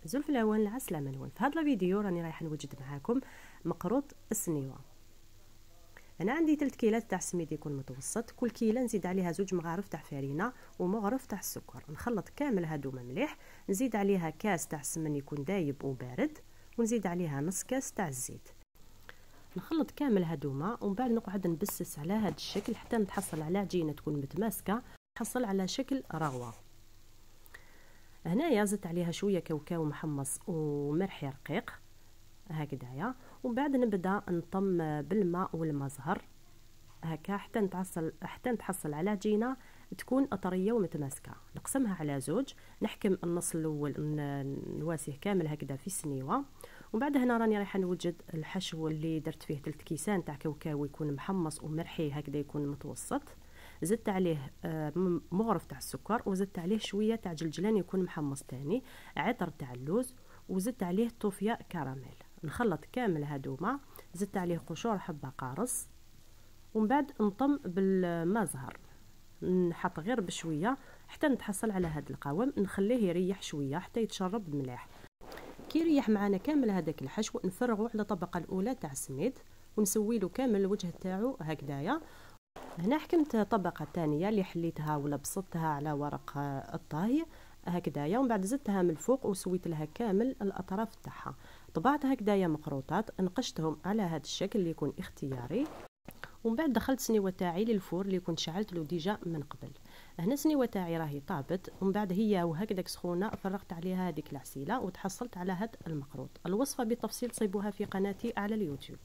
زول في العوان العسلة ملون. في هذا الفيديو راني رايحه نوجد معاكم مقروط السنيوه. انا عندي 3 كيلات تاع السميد يكون متوسط، كل كيله نزيد عليها 2 مغارف تاع فرينه ومغرف تاع السكر، نخلط كامل هادوما مليح، نزيد عليها كاس تاع السمن يكون دايب وبارد، ونزيد عليها نص كاس تاع الزيت. نخلط كامل هادوما ومن بعد نقعد نبسس على هذا الشكل حتى نتحصل على عجينه تكون متماسكه، نحصل على شكل رغوه. هنايا زدت عليها شويه كاوكاو محمص ومرحي رقيق هكذايا، ومن بعد نبدا نطم بالماء والماء زهر هكا حتى نتحصل على عجينه تكون طريه ومتماسكه. نقسمها على 2، نحكم النص الاول نواسيه كامل هكذا في السنيوه، ومن بعد هنا راني رايحه نوجد الحشو اللي درت فيه 3 كيسان تاع كاوكاو يكون محمص ومرحي هكذا يكون متوسط، زدت عليه مغرف تاع السكر، وزدت عليه شويه تاع جلجلان يكون محمص تاني، عطر تاع اللوز، وزدت عليه طوفيا كراميل. نخلط كامل هادوما، زدت عليه قشور حبه قارص، ومن بعد نطم بالماء زهر، نحط غير بشويه حتى نتحصل على هذا القوام، نخليه يريح شويه حتى يتشرب مليح. كي يريح معنا كامل هذاك الحشو نفرغه على الطبقه الاولى تاع السميد ونسوي له كامل الوجه تاعو هكذايا. هنا حكمت طبقه ثانيه اللي حليتها ولا بسطتها على ورق الطهي هكذايا، ومن بعد زدتها من الفوق وسويت لها كامل الاطراف تاعها، طبعت هكذايا مقروطات، نقشتهم على هذا الشكل اللي يكون اختياري، ومن بعد دخلت سنيوه تاعي للفور اللي كنت شعلت له ديجا من قبل. هنا سنيوه تاعي راهي طابت، ومن بعد هي وهكذاك سخونه فرغت عليها هذيك العسيله وتحصلت على هذا المقروط. الوصفه بالتفصيل تصيبوها في قناتي على اليوتيوب.